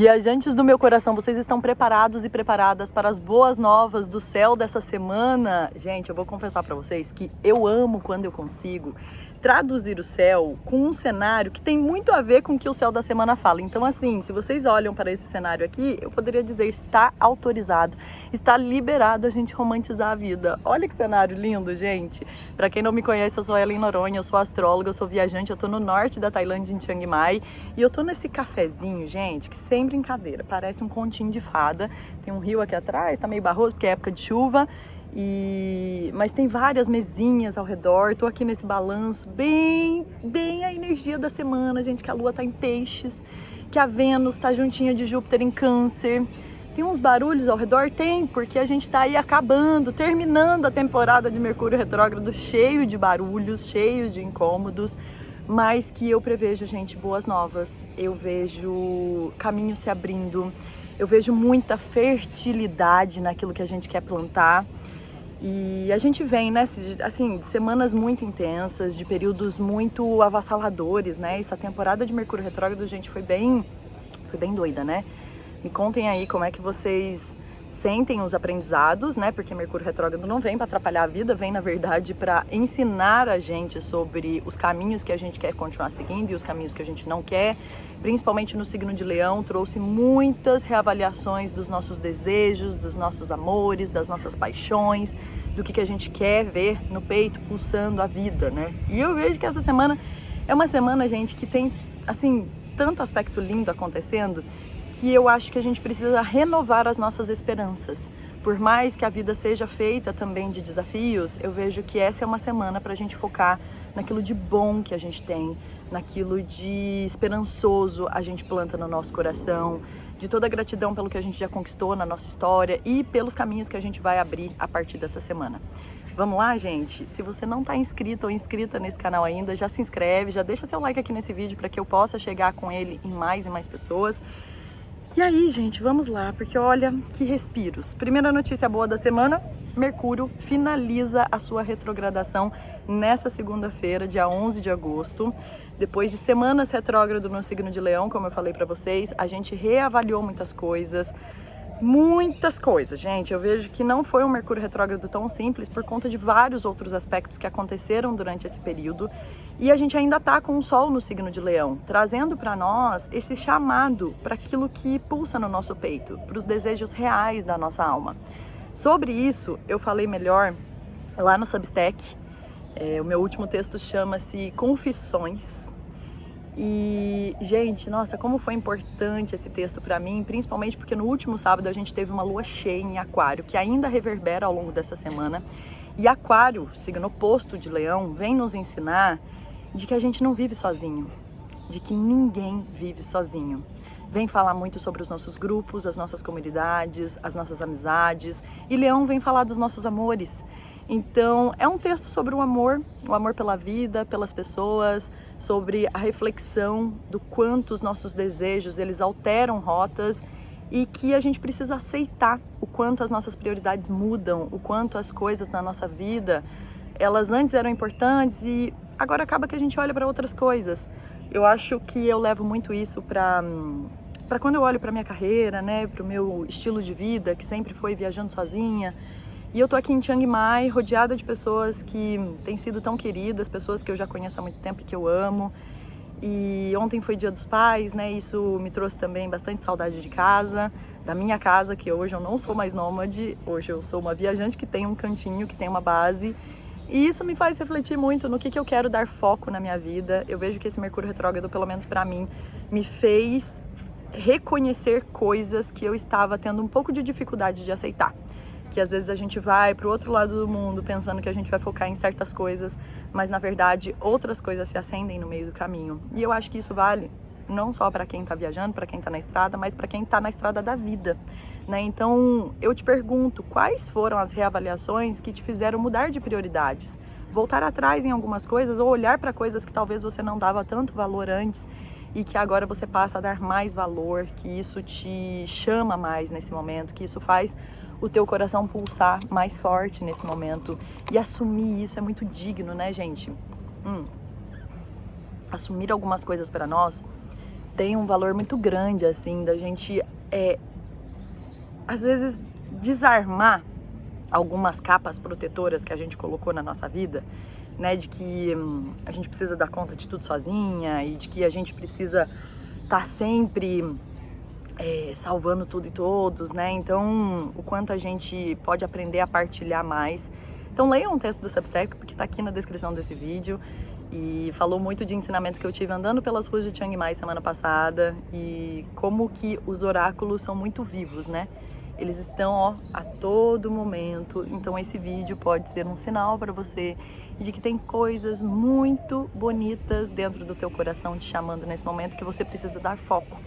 Viajantes do meu coração, vocês estão preparados e preparadas para as boas novas do céu dessa semana? Gente, eu vou confessar para vocês que eu amo quando eu consigo traduzir o céu com um cenário que tem muito a ver com o que o céu da semana fala. Então, assim, se vocês olham para esse cenário aqui, eu poderia dizer, está autorizado, está liberado a gente romantizar a vida. Olha que cenário lindo, gente. Para quem não me conhece, eu sou a Ellen Noronha, eu sou astróloga, eu sou viajante, eu tô no norte da Tailândia, em Chiang Mai, e eu tô nesse cafezinho, gente, que sem brincadeira, parece um continho de fada. Tem um rio aqui atrás, tá meio barroso porque é época de chuva. Mas tem várias mesinhas ao redor, tô aqui nesse balanço, bem a energia da semana, gente, que a Lua tá em Peixes, que a Vênus tá juntinha de Júpiter em Câncer. Tem uns barulhos ao redor? Tem, porque a gente tá aí terminando a temporada de Mercúrio retrógrado, cheio de barulhos, cheio de incômodos, mas que eu prevejo, gente, boas novas. Eu vejo caminhos se abrindo, eu vejo muita fertilidade naquilo que a gente quer plantar. E a gente vem, né, assim, de semanas muito intensas, de períodos muito avassaladores, né? Essa temporada de Mercúrio retrógrado, gente, foi bem doida, né? Me contem aí como é que vocês sentem os aprendizados, né? Porque Mercúrio retrógrado não vem para atrapalhar a vida, vem, na verdade, para ensinar a gente sobre os caminhos que a gente quer continuar seguindo e os caminhos que a gente não quer. Principalmente no signo de Leão, trouxe muitas reavaliações dos nossos desejos, dos nossos amores, das nossas paixões, do que a gente quer ver no peito pulsando a vida, né? E eu vejo que essa semana é uma semana, gente, que tem, assim, tanto aspecto lindo acontecendo, que eu acho que a gente precisa renovar as nossas esperanças. Por mais que a vida seja feita também de desafios, eu vejo que essa é uma semana para a gente focar naquilo de bom que a gente tem, naquilo de esperançoso a gente planta no nosso coração, de toda a gratidão pelo que a gente já conquistou na nossa história e pelos caminhos que a gente vai abrir a partir dessa semana. Vamos lá, gente? Se você não está inscrito ou inscrita nesse canal ainda, já se inscreve, já deixa seu like aqui nesse vídeo para que eu possa chegar com ele em mais e mais pessoas. E aí, gente, vamos lá, porque olha que respiros. Primeira notícia boa da semana, Mercúrio finaliza a sua retrogradação nessa segunda-feira, dia 11 de agosto. Depois de semanas retrógrado no signo de Leão, como eu falei pra vocês, a gente reavaliou muitas coisas, gente. Eu vejo que não foi um Mercúrio retrógrado tão simples por conta de vários outros aspectos que aconteceram durante esse período. E a gente ainda tá com o Sol no signo de Leão, trazendo para nós esse chamado para aquilo que pulsa no nosso peito, para os desejos reais da nossa alma. Sobre isso, eu falei melhor lá no Substack. O meu último texto chama-se Confissões. E, gente, nossa, como foi importante esse texto para mim, principalmente porque no último sábado a gente teve uma lua cheia em Aquário, que ainda reverbera ao longo dessa semana. E Aquário, signo oposto de Leão, vem nos ensinar de que a gente não vive sozinho, de que ninguém vive sozinho. Vem falar muito sobre os nossos grupos, as nossas comunidades, as nossas amizades, e Leão vem falar dos nossos amores. Então, é um texto sobre o amor pela vida, pelas pessoas, sobre a reflexão do quanto os nossos desejos, eles alteram rotas e que a gente precisa aceitar o quanto as nossas prioridades mudam, o quanto as coisas na nossa vida, elas antes eram importantes e agora acaba que a gente olha para outras coisas. Eu acho que eu levo muito isso para quando eu olho para minha carreira, né, para o meu estilo de vida, que sempre foi viajando sozinha. E eu tô aqui em Chiang Mai, rodeada de pessoas que têm sido tão queridas, pessoas que eu já conheço há muito tempo e que eu amo. E ontem foi Dia dos Pais, né? Isso me trouxe também bastante saudade de casa, da minha casa, que hoje eu não sou mais nômade, hoje eu sou uma viajante que tem um cantinho, que tem uma base. E isso me faz refletir muito no que eu quero dar foco na minha vida. Eu vejo que esse Mercúrio retrógrado, pelo menos para mim, me fez reconhecer coisas que eu estava tendo um pouco de dificuldade de aceitar. Que às vezes a gente vai para o outro lado do mundo pensando que a gente vai focar em certas coisas, mas na verdade outras coisas se acendem no meio do caminho. E eu acho que isso vale não só para quem está viajando, para quem está na estrada, mas para quem está na estrada da vida, né? Então eu te pergunto, quais foram as reavaliações que te fizeram mudar de prioridades? Voltar atrás em algumas coisas ou olhar para coisas que talvez você não dava tanto valor antes e que agora você passa a dar mais valor, que isso te chama mais nesse momento, que isso faz o teu coração pulsar mais forte nesse momento. E assumir isso é muito digno, né, gente? Assumir algumas coisas para nós tem um valor muito grande, assim, da gente, às vezes, desarmar algumas capas protetoras que a gente colocou na nossa vida, né, de que a gente precisa dar conta de tudo sozinha e de que a gente precisa estar sempre salvando tudo e todos, né? Então, o quanto a gente pode aprender a partilhar mais. Então, leiam um texto do Substack, porque tá aqui na descrição desse vídeo, e falou muito de ensinamentos que eu tive andando pelas ruas de Chiang Mai semana passada e como que os oráculos são muito vivos, né? Eles estão, a todo momento. Então esse vídeo pode ser um sinal para você de que tem coisas muito bonitas dentro do teu coração te chamando nesse momento que você precisa dar foco.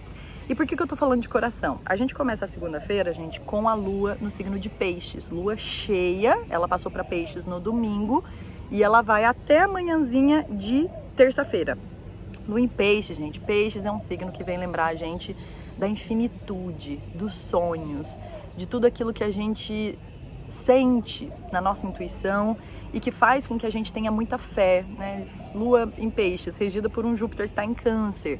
E por que eu tô falando de coração? A gente começa a segunda-feira, gente, com a lua no signo de Peixes. Lua cheia, ela passou para Peixes no domingo e ela vai até a manhãzinha de terça-feira. Lua em Peixes, gente. Peixes é um signo que vem lembrar a gente da infinitude, dos sonhos, de tudo aquilo que a gente sente na nossa intuição e que faz com que a gente tenha muita fé, né? Lua em Peixes, regida por um Júpiter que está em Câncer.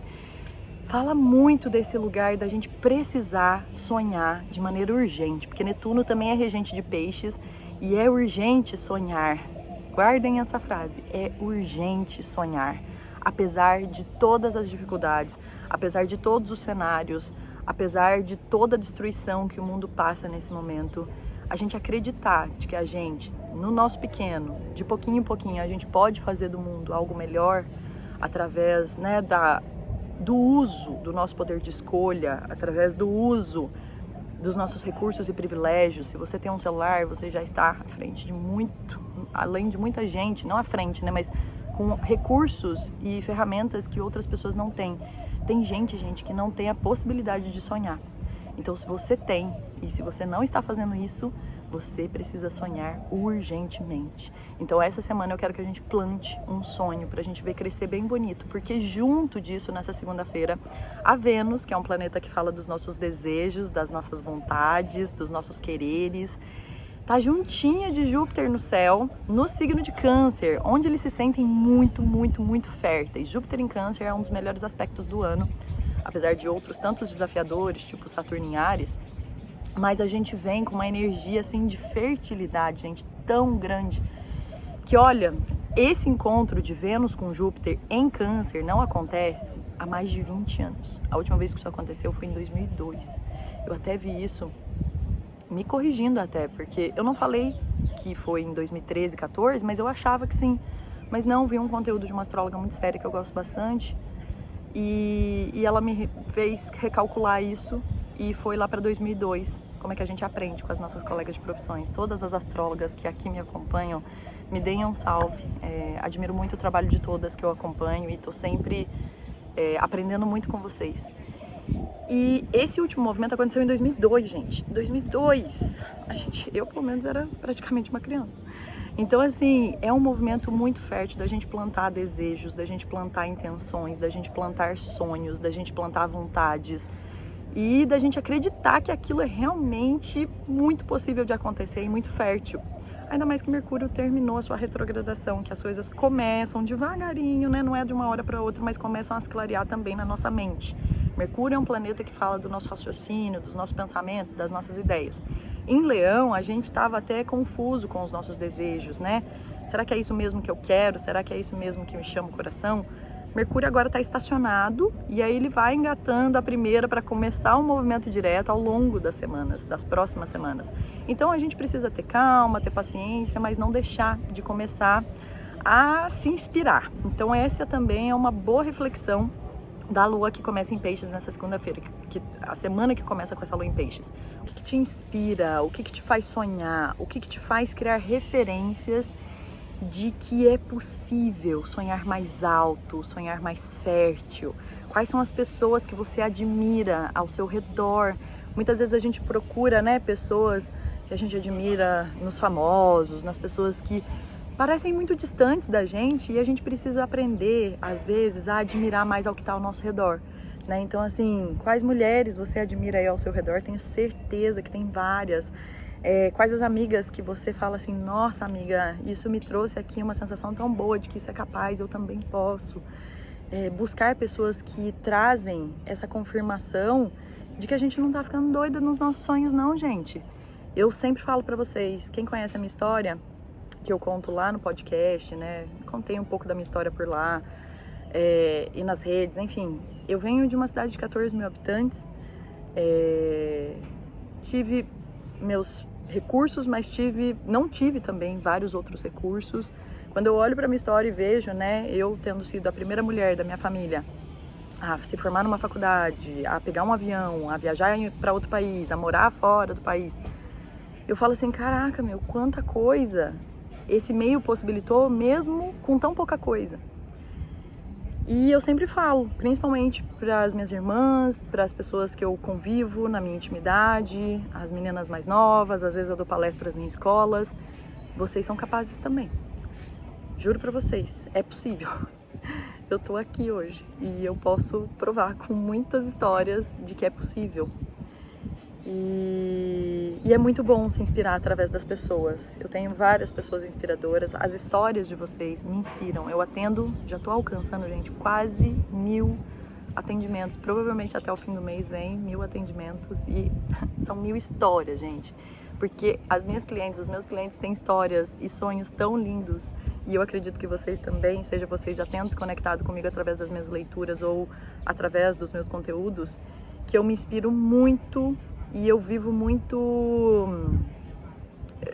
Fala muito desse lugar da gente precisar sonhar de maneira urgente, porque Netuno também é regente de Peixes e é urgente sonhar. Guardem essa frase, é urgente sonhar. Apesar de todas as dificuldades, apesar de todos os cenários, apesar de toda a destruição que o mundo passa nesse momento, a gente acreditar de que a gente, no nosso pequeno, de pouquinho em pouquinho, a gente pode fazer do mundo algo melhor através, né, do uso do nosso poder de escolha, através do uso dos nossos recursos e privilégios. Se você tem um celular, você já está à frente de além de muita gente, não à frente, né, mas com recursos e ferramentas que outras pessoas não têm. Tem gente, que não tem a possibilidade de sonhar. Então, se você tem, e se você não está fazendo isso, você precisa sonhar urgentemente. Então, essa semana eu quero que a gente plante um sonho pra gente ver crescer bem bonito, porque junto disso, nessa segunda-feira, a Vênus, que é um planeta que fala dos nossos desejos, das nossas vontades, dos nossos quereres, tá juntinha de Júpiter no céu, no signo de Câncer, onde eles se sentem muito, muito, muito férteis. Júpiter em Câncer é um dos melhores aspectos do ano, apesar de outros tantos desafiadores, tipo Saturno em Áries, mas a gente vem com uma energia assim de fertilidade, gente, tão grande, que olha, esse encontro de Vênus com Júpiter em Câncer não acontece há mais de 20 anos. A última vez que isso aconteceu foi em 2002. Eu até vi isso me corrigindo até, porque eu não falei que foi em 2013, 14, mas eu achava que sim. Mas não, vi um conteúdo de uma astróloga muito séria que eu gosto bastante e ela me fez recalcular isso e foi lá para 2002. Como é que a gente aprende com as nossas colegas de profissões? Todas as astrólogas que aqui me acompanham, me deem um salve. Admiro muito o trabalho de todas que eu acompanho e estou sempre aprendendo muito com vocês. E esse último movimento aconteceu em 2002, gente. 2002, eu pelo menos era praticamente uma criança. Então, assim, é um movimento muito fértil da gente plantar desejos, da gente plantar intenções, da gente plantar sonhos, da gente plantar vontades e da gente acreditar que aquilo é realmente muito possível de acontecer e muito fértil. Ainda mais que Mercúrio terminou a sua retrogradação, que as coisas começam devagarinho, né? Não é de uma hora para outra, mas começam a se clarear também na nossa mente. Mercúrio é um planeta que fala do nosso raciocínio, dos nossos pensamentos, das nossas ideias. Em Leão, a gente estava até confuso com os nossos desejos, né? Será que é isso mesmo que eu quero? Será que é isso mesmo que me chama o coração? Mercúrio agora está estacionado e aí ele vai engatando a primeira para começar um movimento direto ao longo das semanas, das próximas semanas. Então a gente precisa ter calma, ter paciência, mas não deixar de começar a se inspirar. Então essa também é uma boa reflexão da lua que começa em Peixes nessa segunda-feira, a semana que começa com essa lua em Peixes. O que te inspira? O que te faz sonhar? O que te faz criar referências de que é possível sonhar mais alto, sonhar mais fértil? Quais são as pessoas que você admira ao seu redor? Muitas vezes a gente procura, né, pessoas que a gente admira nos famosos, nas pessoas que parecem muito distantes da gente e a gente precisa aprender, às vezes, a admirar mais ao que está ao nosso redor, né? Então, assim, quais mulheres você admira aí ao seu redor? Tenho certeza que tem várias. Quais as amigas que você fala assim, nossa amiga, isso me trouxe aqui uma sensação tão boa de que isso é capaz, eu também posso. buscar pessoas que trazem essa confirmação de que a gente não tá ficando doida nos nossos sonhos não, gente. Eu sempre falo pra vocês, quem conhece a minha história, que eu conto lá no podcast, né? Contei um pouco da minha história por lá, e nas redes, enfim. Eu venho de uma cidade de 14 mil habitantes, tive meus recursos, mas não tive também vários outros recursos. Quando eu olho pra minha história e vejo, né, eu tendo sido a primeira mulher da minha família a se formar numa faculdade, a pegar um avião, a viajar para outro país, a morar fora do país, eu falo assim, caraca, meu, quanta coisa esse meio possibilitou mesmo com tão pouca coisa. E eu sempre falo, principalmente para as minhas irmãs, para as pessoas que eu convivo na minha intimidade, as meninas mais novas, às vezes eu dou palestras em escolas, vocês são capazes também. Juro pra vocês, é possível. Eu tô aqui hoje e eu posso provar com muitas histórias de que é possível. E é muito bom se inspirar através das pessoas. Eu tenho várias pessoas inspiradoras, as histórias de vocês me inspiram. Eu atendo, já tô alcançando, gente, quase 1000 atendimentos. Provavelmente até o fim do mês vem 1000 atendimentos e são 1000 histórias, gente. Porque as minhas clientes, os meus clientes têm histórias e sonhos tão lindos e eu acredito que vocês também, seja vocês já tendo se conectado comigo através das minhas leituras ou através dos meus conteúdos, que eu me inspiro muito e eu vivo muito...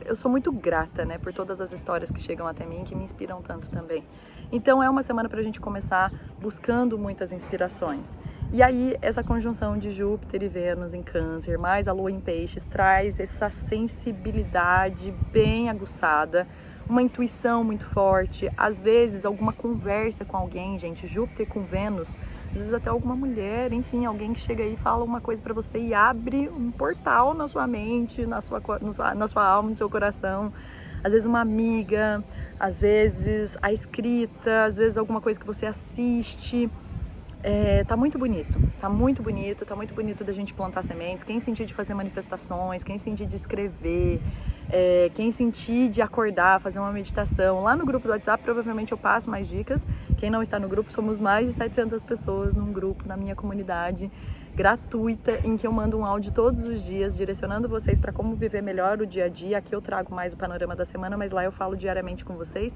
Eu sou muito grata, né, por todas as histórias que chegam até mim, que me inspiram tanto também. Então é uma semana pra gente começar buscando muitas inspirações. E aí, essa conjunção de Júpiter e Vênus em Câncer, mais a Lua em Peixes, traz essa sensibilidade bem aguçada, uma intuição muito forte, às vezes alguma conversa com alguém, gente, Júpiter com Vênus, às vezes até alguma mulher, enfim, alguém que chega aí e fala uma coisa pra você e abre um portal na sua mente, na sua alma, no seu coração. Às vezes uma amiga, às vezes a escrita, às vezes alguma coisa que você assiste. Tá muito bonito, tá muito bonito, tá muito bonito da gente plantar sementes. Quem sentir de fazer manifestações, quem sentir de escrever, quem sentir de acordar, fazer uma meditação. Lá no grupo do WhatsApp provavelmente eu passo mais dicas. Quem não está no grupo, somos mais de 700 pessoas num grupo, na minha comunidade gratuita, em que eu mando um áudio todos os dias, direcionando vocês para como viver melhor o dia a dia. Aqui eu trago mais o panorama da semana, mas lá eu falo diariamente com vocês.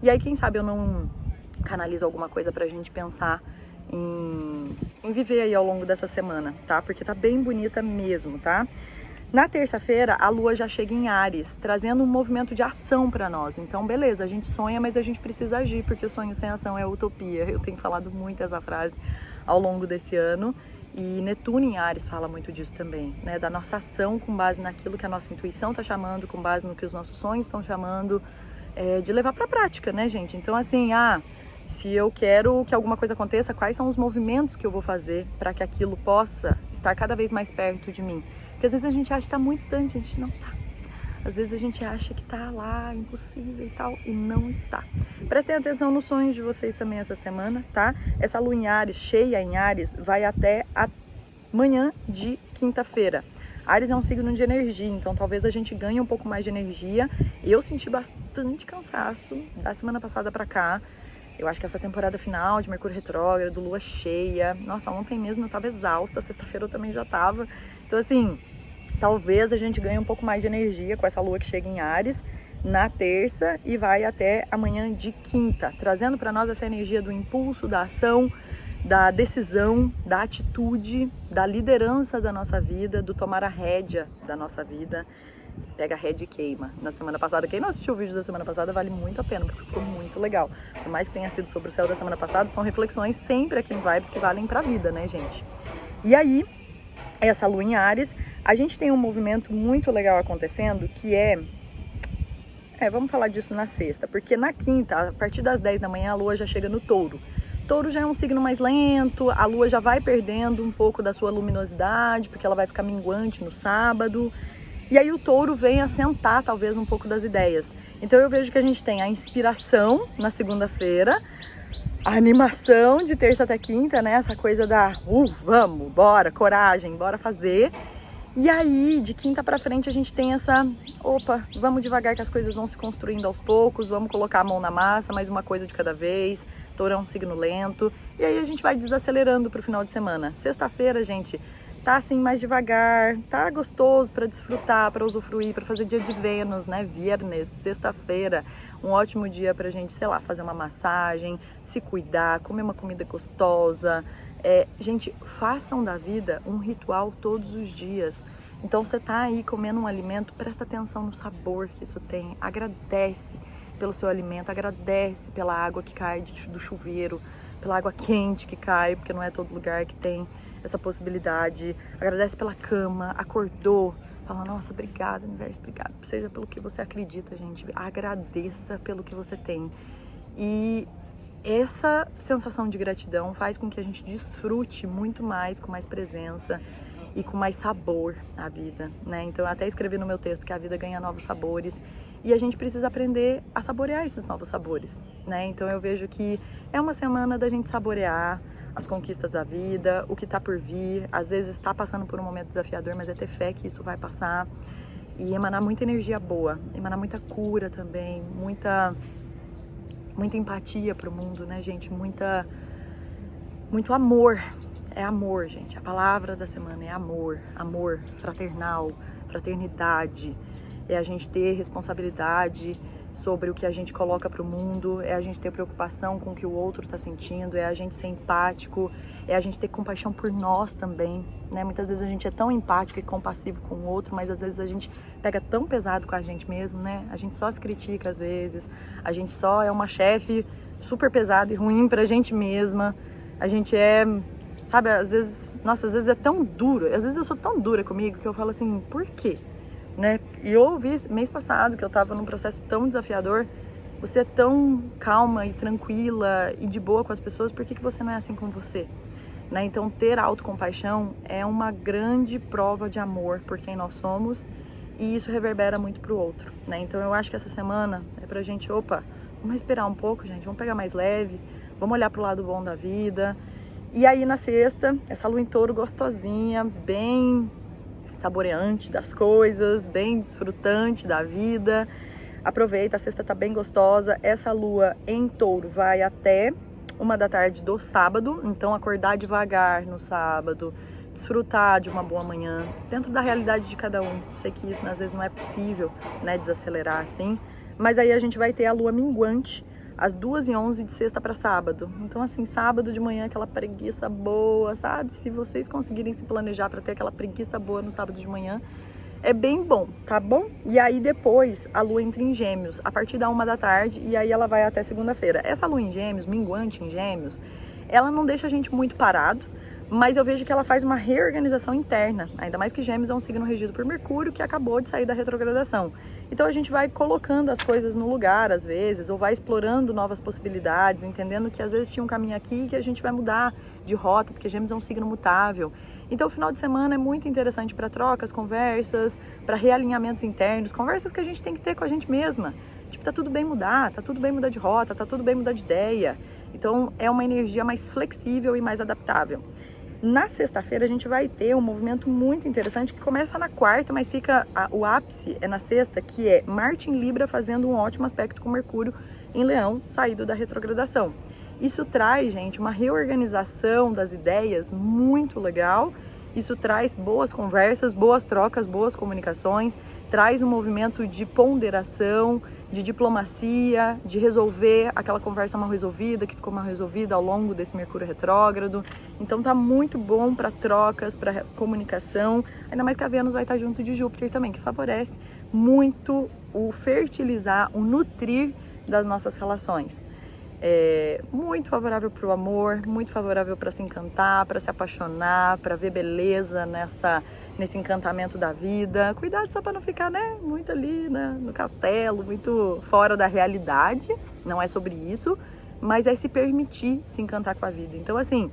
E aí, quem sabe eu não canalizo alguma coisa pra gente pensar em viver aí ao longo dessa semana, tá? Porque tá bem bonita mesmo, tá? Na terça-feira, a Lua já chega em Áries, trazendo um movimento de ação para nós. Então, beleza, a gente sonha, mas a gente precisa agir, porque o sonho sem ação é utopia. Eu tenho falado muito essa frase ao longo desse ano. E Netuno em Áries fala muito disso também, né? Da nossa ação com base naquilo que a nossa intuição está chamando, com base no que os nossos sonhos estão chamando, de levar para a prática, né, gente? Então, assim, se eu quero que alguma coisa aconteça, quais são os movimentos que eu vou fazer para que aquilo possa estar cada vez mais perto de mim? Porque às vezes a gente acha que está muito distante, a gente não está. Às vezes a gente acha que está lá, impossível e tal, e não está. Prestem atenção nos sonhos de vocês também essa semana, tá? Essa Lua em Áries, cheia em Áries, vai até amanhã de quinta-feira. Áries é um signo de energia, então talvez a gente ganhe um pouco mais de energia. Eu senti bastante cansaço da semana passada pra cá. Eu acho que essa temporada final de Mercúrio retrógrado, Lua cheia. Nossa, ontem mesmo eu tava exausta, sexta-feira eu também já tava. Então assim, talvez a gente ganhe um pouco mais de energia com essa Lua que chega em Áries na terça e vai até amanhã de quinta, trazendo para nós essa energia do impulso, da ação, da decisão, da atitude, da liderança da nossa vida, do tomar a rédea da nossa vida. Pega a rédea e queima. Na semana passada, quem não assistiu o vídeo da semana passada, vale muito a pena, porque ficou muito legal. Por mais que tenha sido sobre o céu da semana passada, são reflexões sempre aqui no Vibes que valem pra vida, né, gente? E aí, essa Lua em Áries, a gente tem um movimento muito legal acontecendo, que vamos falar disso na sexta, porque na quinta, a partir das 10 da manhã, a Lua já chega no Touro. Touro já é um signo mais lento, a Lua já vai perdendo um pouco da sua luminosidade, porque ela vai ficar minguante no sábado. E aí o Touro vem assentar talvez um pouco das ideias. Então eu vejo que a gente tem a inspiração na segunda-feira, a animação de terça até quinta, né? Essa coisa da vamos, bora, coragem, bora fazer. E aí, de quinta pra frente, a gente tem essa, opa, vamos devagar que as coisas vão se construindo aos poucos, vamos colocar a mão na massa, mais uma coisa de cada vez, touro é um signo lento, e aí a gente vai desacelerando pro final de semana. Sexta-feira, gente, tá assim mais devagar, tá gostoso para desfrutar, para usufruir, para fazer dia de Vênus, né? Viernes, sexta-feira, um ótimo dia pra gente, sei lá, fazer uma massagem, se cuidar, comer uma comida gostosa. Gente, façam da vida um ritual todos os dias. Então você tá aí comendo um alimento, presta atenção no sabor que isso tem, agradece pelo seu alimento, agradece pela água que cai do chuveiro, pela água quente que cai, porque não é todo lugar que tem essa possibilidade. Agradece pela cama, acordou, fala, nossa, obrigada, universo, obrigado. Seja pelo que você acredita, gente, agradeça pelo que você tem. E essa sensação de gratidão faz com que a gente desfrute muito mais, com mais presença e com mais sabor a vida, né? Então eu até escrevi no meu texto que a vida ganha novos sabores e a gente precisa aprender a saborear esses novos sabores, né? Então eu vejo que é uma semana da gente saborear as conquistas da vida, o que tá por vir. Às vezes está passando por um momento desafiador, mas é ter fé que isso vai passar e emanar muita energia boa, emanar muita cura também, muita empatia pro mundo, né, gente? Muito amor. É amor, gente. A palavra da semana é amor. Amor fraternal, fraternidade. É a gente ter responsabilidade sobre o que a gente coloca pro mundo, é a gente ter preocupação com o que o outro tá sentindo, é a gente ser empático, é a gente ter compaixão por nós também, né? Muitas vezes a gente é tão empático e compassivo com o outro, mas às vezes a gente pega tão pesado com a gente mesmo, né? A gente só se critica às vezes, a gente só é uma chefe super pesada e ruim pra gente mesma, a gente é, sabe, às vezes, nossa, às vezes é tão duro, às vezes eu sou tão dura comigo que eu falo assim, por quê? Né? E eu ouvi mês passado que eu tava num processo tão desafiador, você é tão calma e tranquila e de boa com as pessoas, por que você não é assim com você? Né? Então ter autocompaixão é uma grande prova de amor por quem nós somos e isso reverbera muito pro outro, né? Então eu acho que essa semana é pra gente, opa, vamos respirar um pouco, gente, vamos pegar mais leve, vamos olhar pro lado bom da vida. E aí na sexta, essa lua em touro gostosinha, bem saboreante das coisas, bem desfrutante da vida. Aproveita, a sexta tá bem gostosa. Essa lua em touro vai até 1 da tarde do sábado, então acordar devagar no sábado, desfrutar de uma boa manhã, dentro da realidade de cada um. Sei que isso às vezes não é possível, né, desacelerar assim, mas aí a gente vai ter a lua minguante às 2h11 de sexta para sábado. Então assim, sábado de manhã aquela preguiça boa, sabe? Se vocês conseguirem se planejar para ter aquela preguiça boa no sábado de manhã, é bem bom, tá bom? E aí depois a lua entra em Gêmeos, a partir da 1 da tarde, e aí ela vai até segunda-feira. Essa lua em Gêmeos, minguante em Gêmeos, ela não deixa a gente muito parado, mas eu vejo que ela faz uma reorganização interna, ainda mais que Gêmeos é um signo regido por Mercúrio, que acabou de sair da retrogradação. Então a gente vai colocando as coisas no lugar, às vezes, ou vai explorando novas possibilidades, entendendo que às vezes tinha um caminho aqui que a gente vai mudar de rota, porque Gêmeos é um signo mutável. Então o final de semana é muito interessante para trocas, conversas, para realinhamentos internos, conversas que a gente tem que ter com a gente mesma. Tipo, tá tudo bem mudar, tá tudo bem mudar de rota, tá tudo bem mudar de ideia. Então é uma energia mais flexível e mais adaptável. Na sexta-feira a gente vai ter um movimento muito interessante que começa na quarta, mas fica o ápice é na sexta, que é Marte em Libra fazendo um ótimo aspecto com Mercúrio em Leão, saído da retrogradação. Isso traz, gente, uma reorganização das ideias muito legal. Isso traz boas conversas, boas trocas, boas comunicações, traz um movimento de ponderação, de diplomacia, de resolver aquela conversa mal resolvida, que ficou mal resolvida ao longo desse Mercúrio retrógrado. Então tá muito bom para trocas, para comunicação, ainda mais que a Vênus vai estar junto de Júpiter também, que favorece muito o fertilizar, o nutrir das nossas relações. Muito favorável para o amor, muito favorável para se encantar, para se apaixonar, para ver beleza nesse encantamento da vida. Cuidado só para não ficar, né, muito ali, né, no castelo, muito fora da realidade. Não é sobre isso, mas é se permitir se encantar com a vida. Então, assim,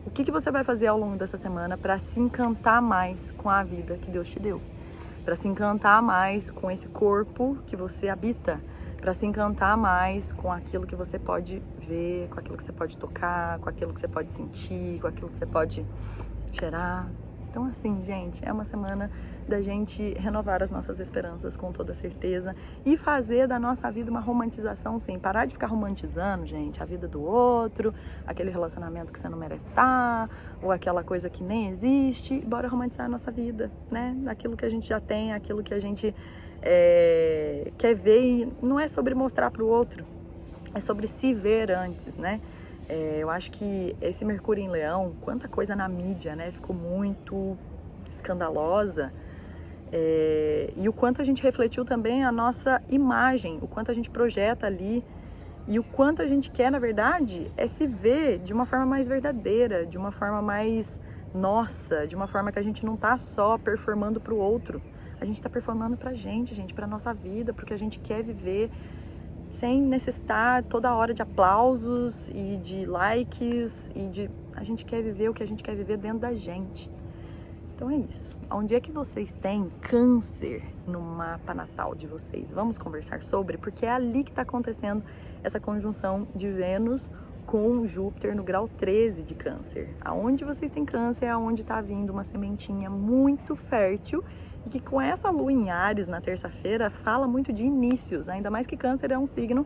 o que você vai fazer ao longo dessa semana para se encantar mais com a vida que Deus te deu? Para se encantar mais com esse corpo que você habita? Para se encantar mais com aquilo que você pode ver, com aquilo que você pode tocar, com aquilo que você pode sentir, com aquilo que você pode cheirar, Então assim, gente, é uma semana da gente renovar as nossas esperanças com toda certeza e fazer da nossa vida uma romantização, sim. Parar de ficar romantizando, gente, a vida do outro, aquele relacionamento que você não merece estar, ou aquela coisa que nem existe. Bora romantizar a nossa vida, né? Aquilo que a gente já tem, aquilo que a gente quer ver, e não é sobre mostrar para o outro, é sobre se ver antes, né? Eu acho que esse Mercúrio em Leão, quanta coisa na mídia, né? Ficou muito escandalosa. E o quanto a gente refletiu também a nossa imagem, o quanto a gente projeta ali e o quanto a gente quer, na verdade, é se ver de uma forma mais verdadeira, de uma forma mais nossa, de uma forma que a gente não tá só performando pro outro, a gente tá performando pra gente, pra nossa vida, porque a gente quer viver sem necessitar toda hora de aplausos e de likes a gente quer viver o que a gente quer viver dentro da gente. Então é isso. Onde é que vocês têm Câncer no mapa natal de vocês? Vamos conversar sobre, porque é ali que está acontecendo essa conjunção de Vênus com Júpiter no grau 13 de Câncer. Aonde vocês têm Câncer é aonde está vindo uma sementinha muito fértil e que com essa lua em Áries na terça-feira fala muito de inícios, ainda mais que Câncer é um signo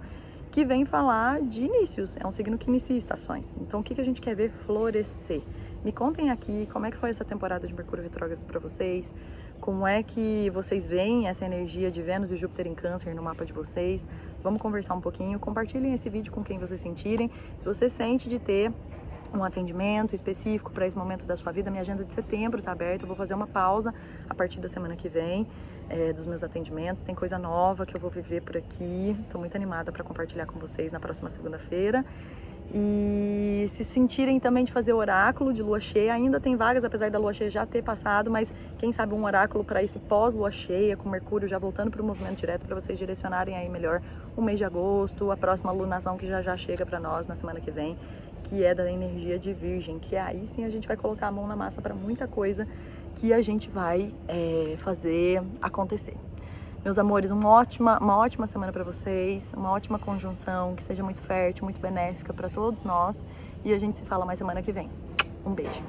que vem falar de inícios, é um signo que inicia estações. Então o que a gente quer ver florescer? Me contem aqui como é que foi essa temporada de Mercúrio retrógrado para vocês, como é que vocês veem essa energia de Vênus e Júpiter em Câncer no mapa de vocês. Vamos conversar um pouquinho, compartilhem esse vídeo com quem vocês sentirem. Se você sente de ter um atendimento específico para esse momento da sua vida, minha agenda de setembro está aberta, eu vou fazer uma pausa a partir da semana que vem dos meus atendimentos, tem coisa nova que eu vou viver por aqui, estou muito animada para compartilhar com vocês na próxima segunda-feira. E se sentirem também de fazer oráculo de lua cheia, ainda tem vagas, apesar da lua cheia já ter passado, mas quem sabe um oráculo para esse pós-lua cheia, com Mercúrio já voltando para o movimento direto, para vocês direcionarem aí melhor o mês de agosto, a próxima lunação que já chega para nós na semana que vem, que é da energia de Virgem, que aí sim a gente vai colocar a mão na massa para muita coisa que a gente vai fazer acontecer. Meus amores, uma ótima semana para vocês, uma ótima conjunção, que seja muito fértil, muito benéfica para todos nós. E a gente se fala mais semana que vem. Um beijo.